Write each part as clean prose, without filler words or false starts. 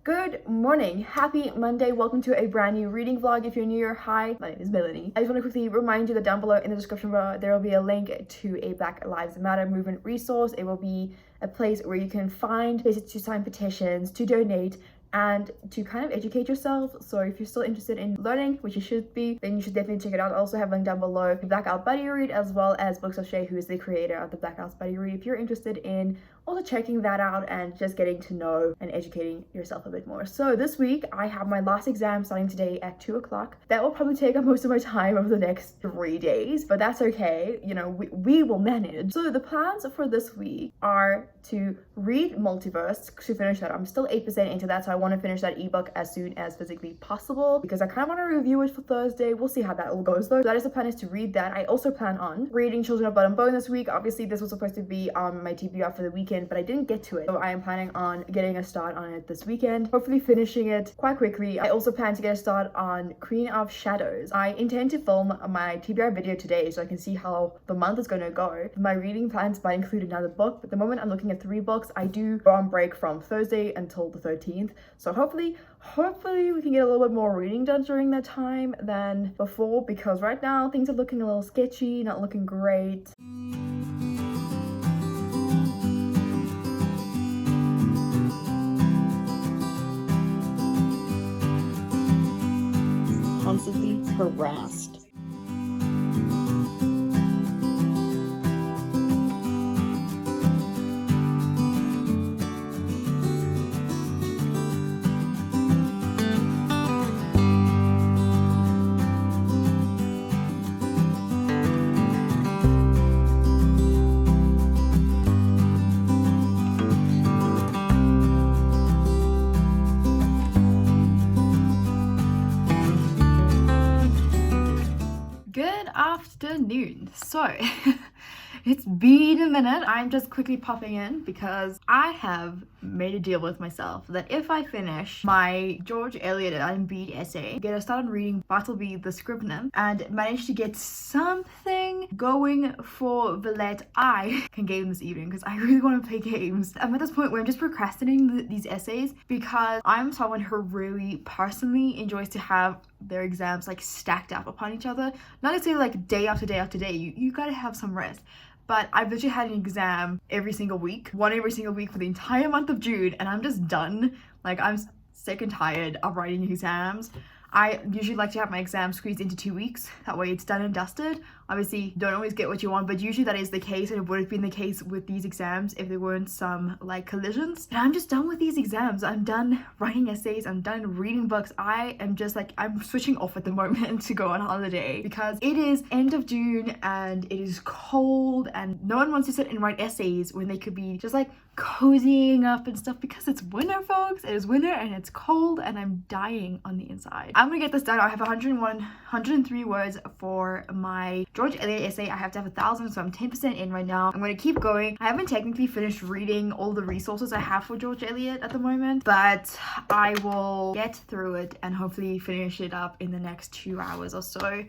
Good morning, happy Monday. Welcome to a brand new reading vlog. If you're new here, hi, my name is Melleny. I just want to quickly remind you that down below in the description bar there will be a link to a Black Lives Matter movement resource. It will be a place where you can find places to sign petitions, to donate, and to kind of educate yourself. So if you're still interested in learning, which you should be, then you should definitely check it out. I also have a link down below the Blackout Buddy Read, as well as Books of Shay, who is the creator of the Blackout Buddy Read, if you're interested in also checking that out and just getting to know and educating yourself a bit more. So this week I have my last exam starting today at 2 o'clock. That will probably take up most of my time over the next 3 days, but that's okay. You know, we will manage. So the plans for this week are to read Multiverse, to finish that. I'm still 8% into that, so I want to finish that ebook as soon as physically possible because I kind of want to review it for Thursday. We'll see how that all goes though. So that is the plan, is to read that. I also plan on reading Children of Blood and Bone this week. Obviously this was supposed to be on my TBR for the weekend, but I didn't get to it, so I am planning on getting a start on it this weekend, hopefully finishing it quite quickly. I also plan to get a start on Queen of Shadows. I intend to film my TBR video today so I can see how the month is going to go. My reading plans might include another book, but at the moment I'm looking at 3 books. I do go on break from Thursday until the 13th, so hopefully we can get a little bit more reading done during that time than before, because right now things are looking a little sketchy, not looking great. Constantly harassed. Good afternoon. So it's been a minute. I'm just quickly popping in because I have made a deal with myself that if I finish my George Eliot and Bede essay, get a start on reading Bartleby the Scrivener, and manage to get something going for Villette, I can game this evening because I really want to play games. I'm at this point where I'm just procrastinating these essays because I'm someone who really personally enjoys to have their exams like stacked up upon each other. Not necessarily like day after day after day. You gotta have some rest. But I've literally had an exam every single week, one every single week for the entire month of June, and I'm just done. Like, I'm sick and tired of writing exams. I usually like to have my exam squeezed into 2 weeks. That way it's done and dusted. Obviously, don't always get what you want, but usually that is the case, and it would have been the case with these exams if there weren't some like collisions. And I'm just done with these exams. I'm done writing essays. I'm done reading books. I am just like, I'm switching off at the moment to go on holiday because it is end of June and it is cold and no one wants to sit and write essays when they could be just like cozying up and stuff because it's winter, folks. It is winter and it's cold and I'm dying on the inside. I'm gonna get this done. I have 103 words for my George Eliot essay. I have to have 1,000, so I'm 10% in right now. I'm going to keep going. I haven't technically finished reading all the resources I have for George Eliot at the moment, but I will get through it and hopefully finish it up in the next 2 hours or so.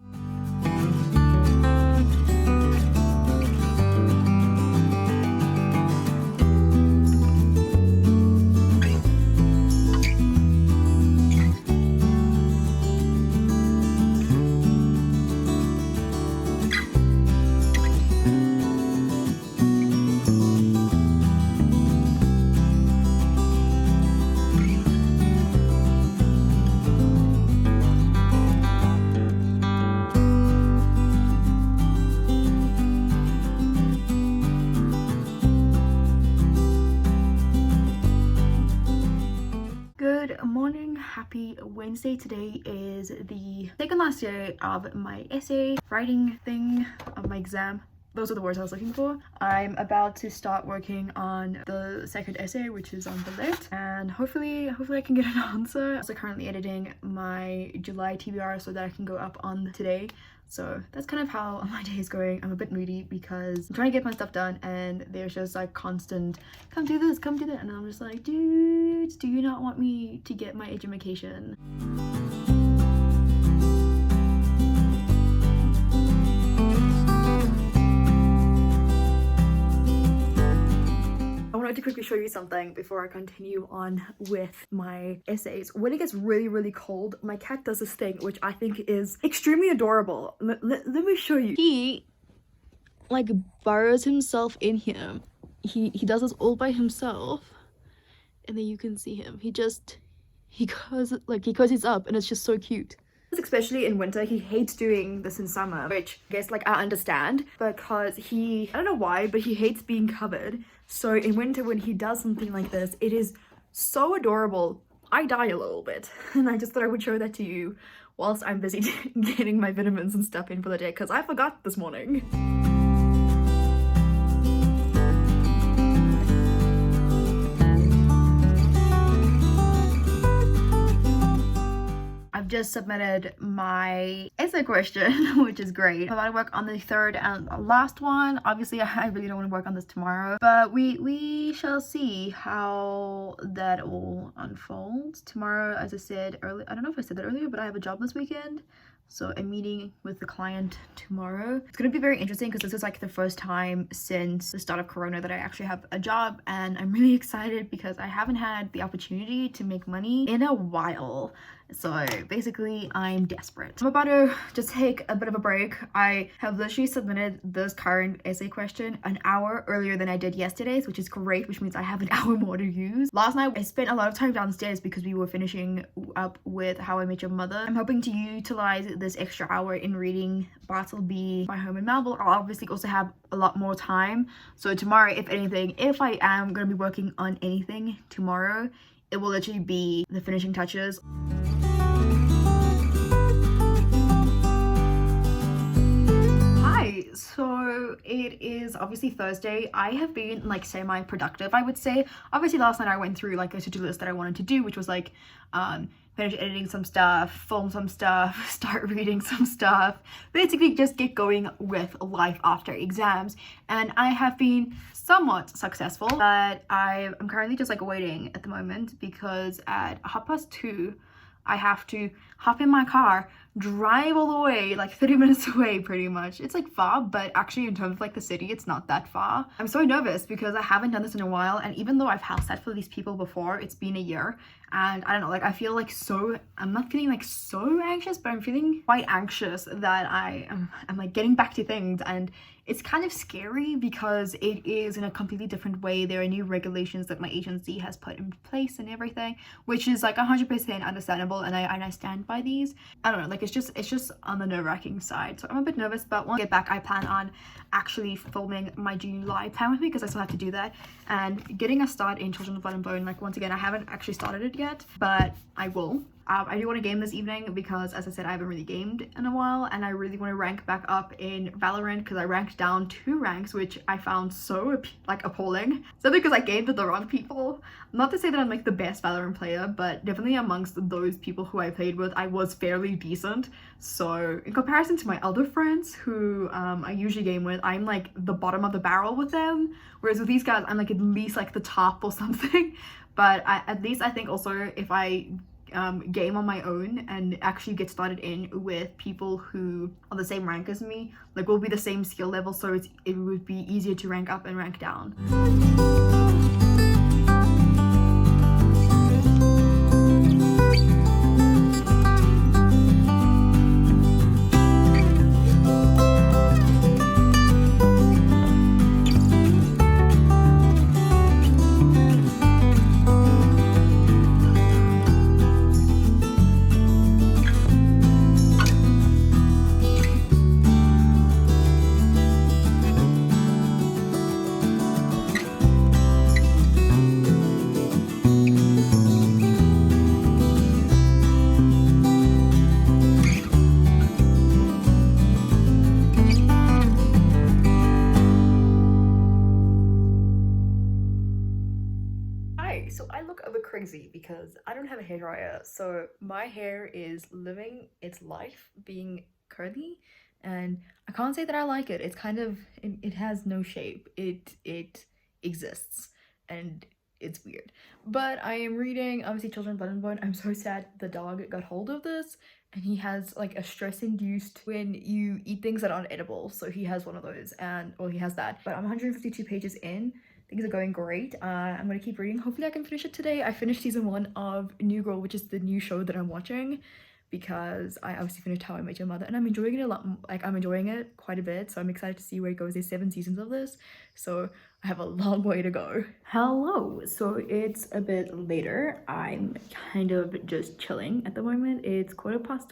Good morning, happy Wednesday. Today is the second last day of my essay writing thing of my exam. Those are the words I was looking for. I'm about to start working on the second essay, which is on Villette, and hopefully I can get an answer. I'm also currently editing my July TBR so that I can go up on today. So that's kind of how my day is going. I'm a bit moody because I'm trying to get my stuff done and there's just like constant, come do this, come do that. And I'm just like, dudes, do you not want me to get my education? wanted to quickly show you something before I continue on with my essays. When it gets really, really cold, my cat does this thing which I think is extremely adorable. Let me show you. He like burrows himself in here. He does this all by himself, and then you can see him. He cozies up, and it's just so cute. Especially in winter, he hates doing this in summer, which I guess like I understand, because I don't know why, but he hates being covered. So in winter when he does something like this, it is so adorable. I die a little bit, and I just thought I would show that to you whilst I'm busy getting my vitamins and stuff in for the day, because I forgot this morning. I've just submitted my essay question, which is great. I'm about to work on the third and last one. Obviously, I really don't want to work on this tomorrow, but we shall see how that all unfolds. Tomorrow, as I said earlier, I don't know if I said that earlier, but I have a job this weekend. So I'm meeting with the client tomorrow. It's gonna be very interesting because this is like the first time since the start of Corona that I actually have a job, and I'm really excited because I haven't had the opportunity to make money in a while. So basically I'm desperate. I'm about to just take a bit of a break. I have literally submitted this current essay question an hour earlier than I did yesterday's, which is great, which means I have an hour more to use. Last night I spent a lot of time downstairs because we were finishing up with How I Met Your Mother. I'm hoping to utilize this extra hour in reading Bartleby, My Home in Melville. I'll obviously also have a lot more time. So tomorrow, if anything, if I am going to be working on anything tomorrow, it will literally be the finishing touches. Hi, so it is obviously Thursday. I have been like semi-productive, I would say. Obviously last night I went through like a to-do list that I wanted to do, which was like finish editing some stuff, film some stuff, start reading some stuff, basically just get going with life after exams. And I have been somewhat successful, but I'm currently just like waiting at the moment because at 2:30 I have to hop in my car, drive all the way, like 30 minutes away pretty much. It's like far, but actually in terms of like the city, it's not that far. I'm so nervous because I haven't done this in a while, and even though I've house sat for these people before, it's been a year, and I don't know, like I feel like I'm not feeling like so anxious, but I'm feeling quite anxious that I'm like getting back to things, and it's kind of scary because it is in a completely different way. There are new regulations that my agency has put in place and everything, which is like 100% understandable, and I stand by these. I don't know, like it's just on the nerve-wracking side. So I'm a bit nervous, but once I get back, I plan on actually filming my July plan with me because I still have to do that, and getting a start in Children of Blood and Bone. Like once again, I haven't actually started it yet, but I will. I do want to game this evening because, as I said, I haven't really gamed in a while, and I really want to rank back up in Valorant because I ranked down 2 ranks, which I found so like appalling. So because I gamed with the wrong people. Not to say that I'm like the best Valorant player, but definitely amongst those people who I played with, I was fairly decent. So in comparison to my other friends who I usually game with, I'm like the bottom of the barrel with them, whereas with these guys I'm like at least like the top or something. But at least I think also if I game on my own and actually get started in with people who are the same rank as me, like we'll be the same skill level, so it would be easier to rank up and rank down. So I look a bit crazy because I don't have a hairdryer, so my hair is living its life being curly, and I can't say that I like it. It's kind of, it has no shape. It exists, and it's weird. But I am reading obviously Children, Blood and Bone. I'm so sad the dog got hold of this, and he has like a stress-induced when you eat things that aren't edible, so he has one of those, and well, he has that. But I'm 152 pages in. Things are going great. I'm gonna keep reading. Hopefully I can finish it today. I finished season 1 of New Girl, which is the new show that I'm watching, because I obviously finished How I Met Your Mother and I'm enjoying it a lot. Like, I'm enjoying it quite a bit, so I'm excited to see where it goes. There's 7 seasons of this, so I have a long way to go. Hello, so it's a bit later. I'm kind of just chilling at the moment. It's 4:15.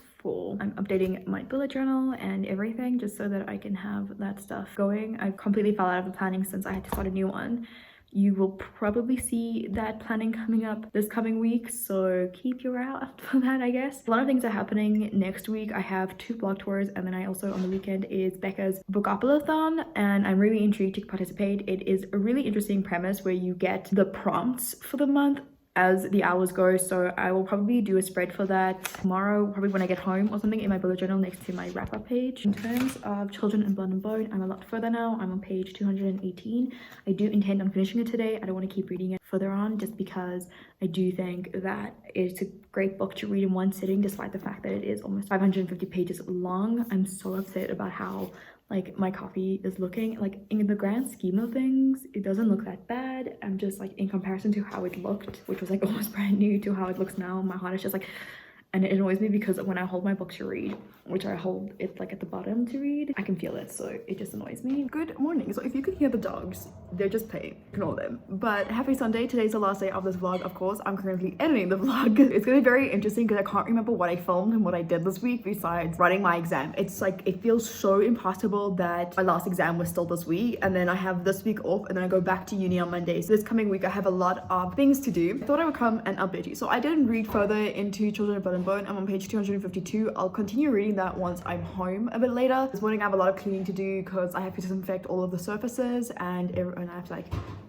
I'm updating my bullet journal and everything just so that I can have that stuff going. I completely fell out of the planning since I had to start a new one. You will probably see that planning coming up this coming week, so keep your eye out for that, I guess. A lot of things are happening next week. I have 2 blog tours, and then I also on the weekend is Becca's Bookathon, and I'm really intrigued to participate. It is a really interesting premise where you get the prompts for the month as the hours go, so I will probably do a spread for that tomorrow, probably when I get home or something, in my bullet journal next to my wrap-up page. In terms of Children in Blood and Bone, I'm a lot further now. I'm on page 218. I do intend on finishing it today. I don't want to keep reading it further on just because I do think that it's a great book to read in one sitting, despite the fact that it is almost 550 pages long. I'm so upset about how like my copy is looking. Like, in the grand scheme of things, it doesn't look that bad. I'm just like, in comparison to how it looked, which was like almost brand new, to how it looks now, my heart is just like, and it annoys me because when I hold my book to read, which I hold it like at the bottom to read, I can feel it, so it just annoys me. Good morning. So if you could hear the dogs, they're just playing. Ignore them. But happy Sunday. Today's the last day of this vlog, of course. I'm currently editing the vlog. It's gonna be very interesting because I can't remember what I filmed and what I did this week besides writing my exam. It's like, it feels so impossible that my last exam was still this week, and then I have this week off, and then I go back to uni on Monday. So this coming week I have a lot of things to do. I thought I would come and update you. So I didn't read further into Children of Blood and Bone. I'm on page 252. I'll continue reading that once I'm home a bit later. This morning I have a lot of cleaning to do because I have to disinfect all of the surfaces and I have to like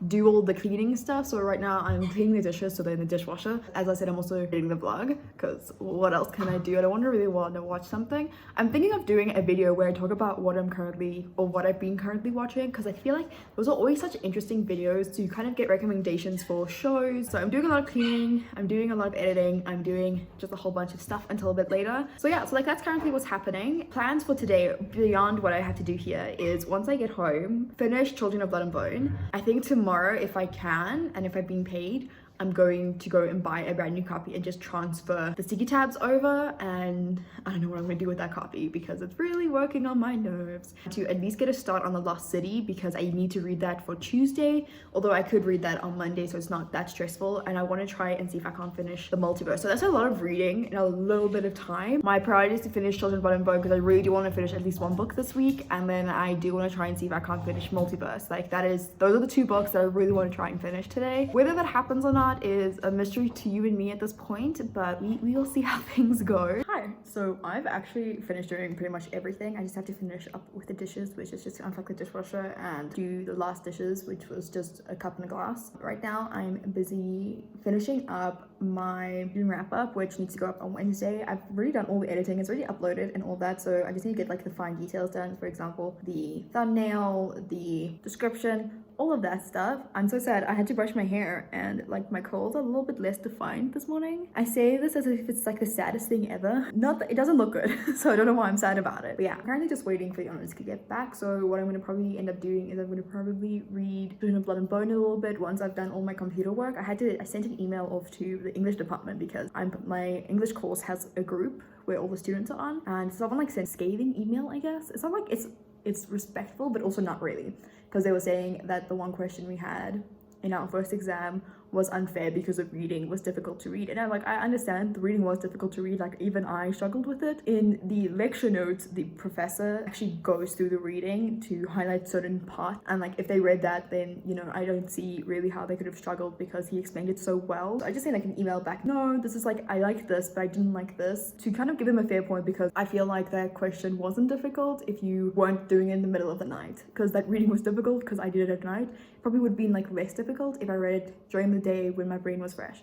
do all the cleaning stuff. So right now I'm cleaning the dishes so they're in the dishwasher. As I said, I'm also editing the vlog because what else can I do? I don't really want to watch something. I'm thinking of doing a video where I talk about what I'm currently, or what I've been currently watching, because I feel like those are always such interesting videos to kind of get recommendations for shows. So I'm doing a lot of cleaning, I'm doing a lot of editing, I'm doing just a whole bunch of stuff until a bit later. So yeah, so like that's currently what's happening. Plans for today beyond what I had to do here is, once I get home, finish Children of Blood and Bone. I think tomorrow, if I can and if I've been paid, I'm going to go and buy a brand new copy and just transfer the sticky tabs over, and I don't know what I'm gonna do with that copy because it's really working on my nerves. To at least get a start on The Lost City, because I need to read that for Tuesday, although I could read that on Monday so it's not that stressful, and I want to try and see if I can't finish The Multiverse. So that's a lot of reading in a little bit of time. My priority is to finish Children of Blood and Bone because I really do want to finish at least one book this week, and then I do want to try and see if I can't finish Multiverse. Like, those are the 2 books that I really want to try and finish today. Whether that happens or not is a mystery to you and me at this point, but we will see how things go. Hi, so I've actually finished doing pretty much everything. I just have to finish up with the dishes, which is just to unplug the dishwasher and do the last dishes, which was just a cup and a glass. Right now I'm busy finishing up my wrap up, which needs to go up on Wednesday. I've already done all the editing, it's already uploaded and all that, so I just need to get like the fine details done. For example, the thumbnail, the description, all of that stuff. I'm so sad I had to brush my hair and like my curls are a little bit less defined this morning. I say this as if it's like the saddest thing ever. Not that it doesn't look good, so I don't know why I'm sad about it. But yeah, I'm currently just waiting for the owners to get back. So what I'm gonna probably end up doing is I'm gonna probably read Children of Blood and Bone a little bit once I've done all my computer work. I sent an email off to the English department because my English course has a group where all the students are on, and someone like sent scathing email, I guess. It's not like it's respectful, but also not really, because they were saying that the one question we had in our first exam was unfair because the reading was difficult to read. And I'm like, I understand the reading was difficult to read, like even I struggled with it. In the lecture notes, the professor actually goes through the reading to highlight certain parts, and like if they read that, then you know, I don't see really how they could have struggled because he explained it so well. So I just sent like an email back, no, this is like, I like this but I didn't like this, to kind of give them a fair point, because I feel like that question wasn't difficult if you weren't doing it in the middle of the night, because that reading was difficult because I did it at night. It probably would have been like less difficult if I read it during the day when my brain was fresh.